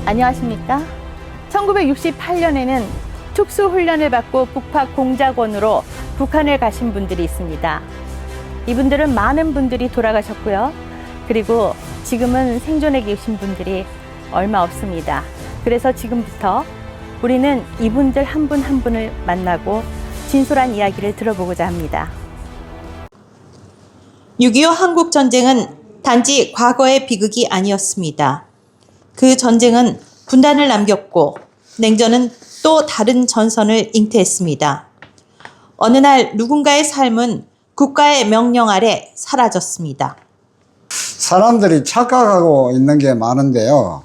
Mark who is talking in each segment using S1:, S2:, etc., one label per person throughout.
S1: 안녕하십니까? 1968년에는 특수훈련을 받고 북팍공작원으로 북한을 가신 분들이 있습니다. 이분들은 많은 분들이 돌아가셨고요. 그리고 지금은 생존해 계신 분들이 얼마 없습니다. 그래서 지금부터 우리는 이분들 한 분 한 분을 만나고 진솔한 이야기를 들어보고자 합니다.
S2: 6.25 한국전쟁은 단지 과거의 비극이 아니었습니다. 그 전쟁은 분단을 남겼고 냉전은 또 다른 전선을 잉태했습니다. 어느 날 누군가의 삶은 국가의 명령 아래 사라졌습니다.
S3: 사람들이 착각하고 있는 게 많은데요.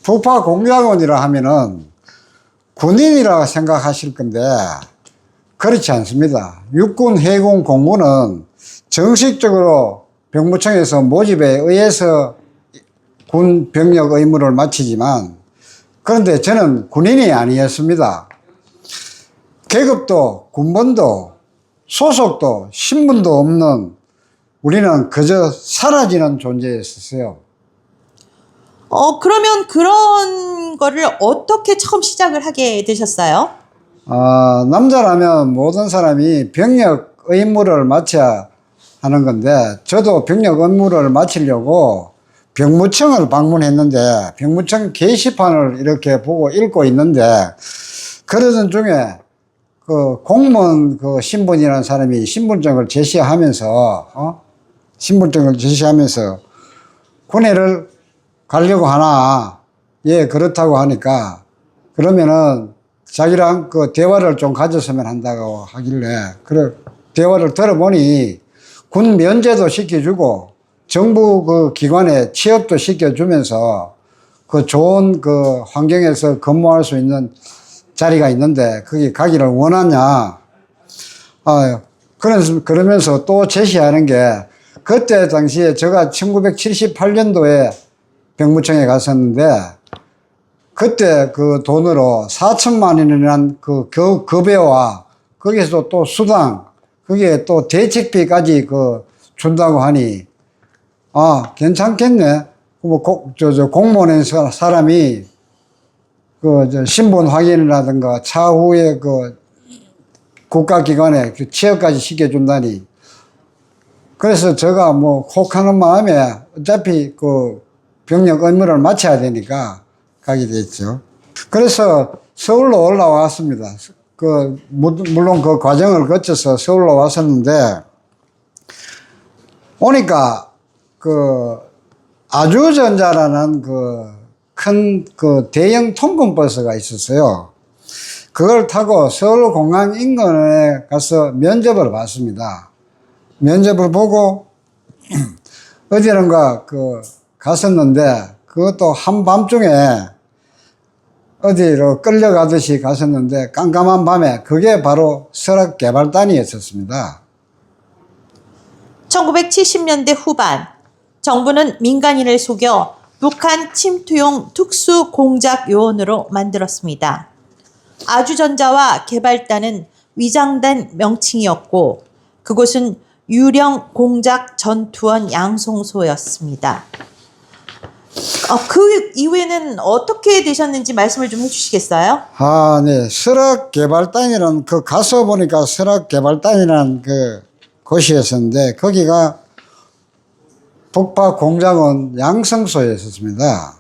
S3: 북파공작원이라 하면은 군인이라 생각하실 건데 그렇지 않습니다. 육군, 해군, 공군은 정식적으로 병무청에서 모집에 의해서 군 병력 의무를 마치지만 그런데 저는 군인이 아니었습니다. 계급도 군번도 소속도 신분도 없는 우리는 그저 사라지는 존재였었어요.
S2: 그러면 그런 거를 어떻게 처음 시작을 하게 되셨어요?
S3: 남자라면 모든 사람이 병력 의무를 마쳐야 하는 건데 저도 병력 의무를 마치려고 병무청을 방문했는데 병무청 게시판을 이렇게 보고 읽고 있는데 그러던 중에 그 공무원 그 신분이라는 사람이 신분증을 제시하면서 군에를 가려고 하나? 예, 그렇다고 하니까 그러면은 자기랑 그 대화를 좀 가졌으면 한다고 하길래 그래 대화를 들어보니 군 면제도 시켜주고 정부 그 기관에 취업도 시켜주면서 그 좋은 그 환경에서 근무할 수 있는 자리가 있는데 거기 가기를 원하냐. 그러면서 또 제시하는 게 그때 당시에 제가 1978년도에 병무청에 갔었는데 그때 그 돈으로 4천만 원이라는 그 급여와 거기서 또 수당 거기에 또 대책비까지 그 준다고 하니 괜찮겠네. 뭐 공무원에서 사람이 그 신분 확인이라든가 차후에 그 국가기관에 그 취업까지 시켜준다니. 그래서 제가 뭐 혹하는 마음에 어차피 그 병력 의무를 마쳐야 되니까 가게 됐죠. 그래서 서울로 올라왔습니다. 물론 그 과정을 거쳐서 서울로 왔었는데, 오니까 아주전자라는 큰 대형 통근버스가 있었어요. 그걸 타고 서울공항 인근에 가서 면접을 봤습니다. 면접을 보고 어디론가 갔었는데 그것도 한밤중에 어디로 끌려가듯이 갔었는데 깜깜한 밤에 그게 바로 설악개발단이었었습니다.
S2: 1970년대 후반 정부는 민간인을 속여 북한 침투용 특수공작요원으로 만들었습니다. 아주전자와 개발단은 위장된 명칭이었고 그곳은 유령 공작 전투원 양성소였습니다. 그 이후에는 어떻게 되셨는지 말씀을 좀 해주시겠어요?
S3: 네. 설악개발단이라는 가서 보니까 설악개발단이라는 곳이었었는데 거기가 북파공작원 양성소였습니다.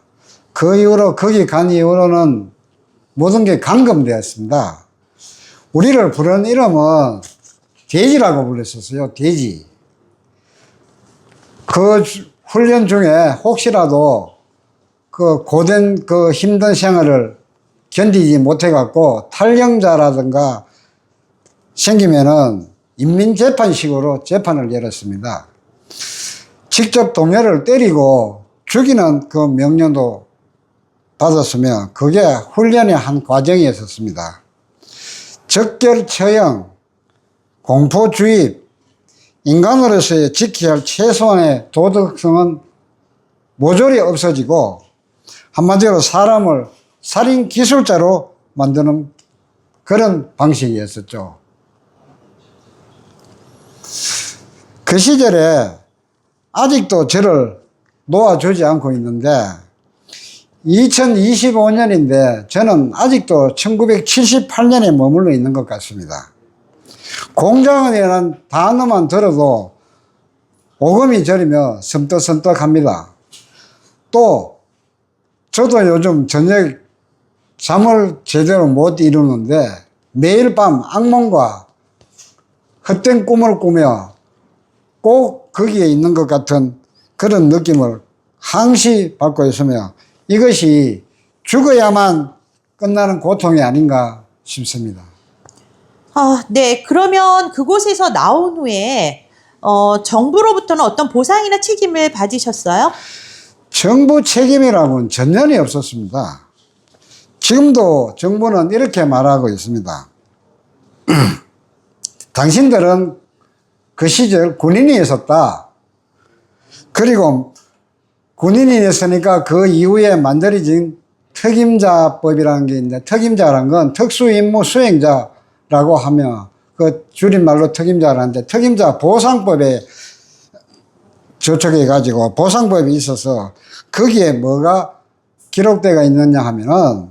S3: 그 이후로 거기 간 이후로는 모든 게 감금되었습니다. 우리를 부르는 이름은 돼지라고 불렀었어요. 돼지. 그 훈련 중에 혹시라도 고된 힘든 생활을 견디지 못해갖고 탈영자라든가 생기면은 인민재판식으로 재판을 열었습니다. 직접 동료를 때리고 죽이는 그 명령도 받았으면 그게 훈련의 한 과정이었습니다. 적결 처형, 공포 주입, 인간으로서의 지켜야 할 최소한의 도덕성은 모조리 없어지고 한마디로 사람을 살인 기술자로 만드는 그런 방식이었었죠. 그 시절에 아직도 저를 놓아주지 않고 있는데 2025년인데 저는 아직도 1978년에 머물러 있는 것 같습니다. 공장원이라는 단어만 들어도 오금이 저리며 섬뜩섬뜩합니다. 또 저도 요즘 저녁 잠을 제대로 못 이루는데 매일 밤 악몽과 헛된 꿈을 꾸며 꼭 거기에 있는 것 같은 그런 느낌을 항시 받고 있으며 이것이 죽어야만 끝나는 고통이 아닌가 싶습니다.
S2: 네. 그러면 그곳에서 나온 후에 정부로부터는 어떤 보상이나 책임을 받으셨어요?
S3: 정부 책임이라고는 전혀 없었습니다. 지금도 정부는 이렇게 말하고 있습니다. 당신들은 그 시절 군인이었었다. 그리고 군인이었으니까 그 이후에 만들어진 특임자법이라는 게 있는데, 특임자라는 건 특수임무 수행자라고 하며 그 줄임말로 특임자라는데, 특임자 보상법에 저촉해 가지고 보상법이 있어서 거기에 뭐가 기록되어 있느냐 하면은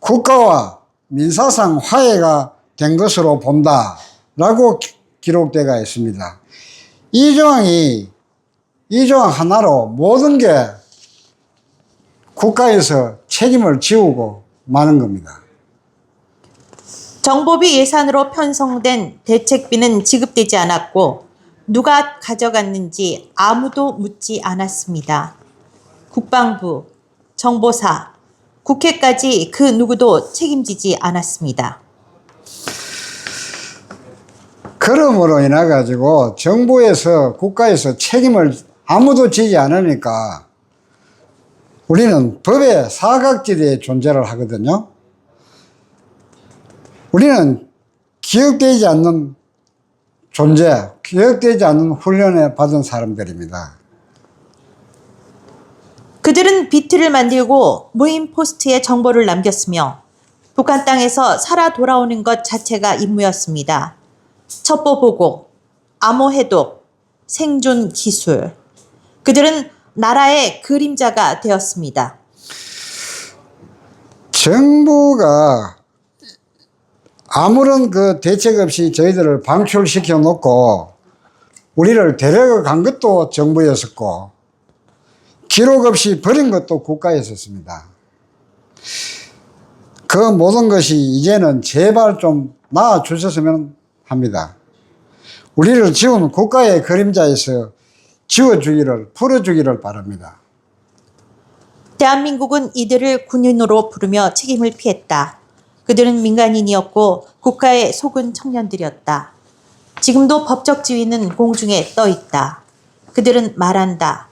S3: 국가와 민사상 화해가 된 것으로 본다라고 기록되어 있습니다. 이 조항 하나로 모든 게 국가에서 책임을 지우고 마는 겁니다.
S2: 정보비 예산으로 편성된 대책비는 지급되지 않았고 누가 가져갔는지 아무도 묻지 않았습니다. 국방부, 정보사, 국회까지 그 누구도 책임지지 않았습니다.
S3: 그러므로 인해 가지고 정부에서 국가에서 책임을 아무도 지지 않으니까 우리는 법의 사각지대에 존재를 하거든요. 우리는 기억되지 않는 존재, 기억되지 않는 훈련을 받은 사람들입니다.
S2: 그들은 비트를 만들고 무인 포스트에 정보를 남겼으며 북한 땅에서 살아 돌아오는 것 자체가 임무였습니다. 첩보 보고, 암호 해독, 생존 기술. 그들은 나라의 그림자가 되었습니다.
S3: 정부가 아무런 그 대책 없이 저희들을 방출시켜 놓고 우리를 데려간 것도 정부였었고 기록 없이 버린 것도 국가였었습니다. 그 모든 것이 이제는 제발 좀 나아 주셨으면 합니다. 우리를 지운 국가의 그림자에서 지워주기를, 풀어주기를 바랍니다.
S2: 대한민국은 이들을 군인으로 부르며 책임을 피했다. 그들은 민간인이었고 국가에 속은 청년들이었다. 지금도 법적 지위는 공중에 떠 있다. 그들은 말한다.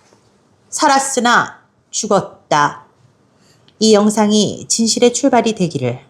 S2: 살았으나 죽었다. 이 영상이 진실의 출발이 되기를.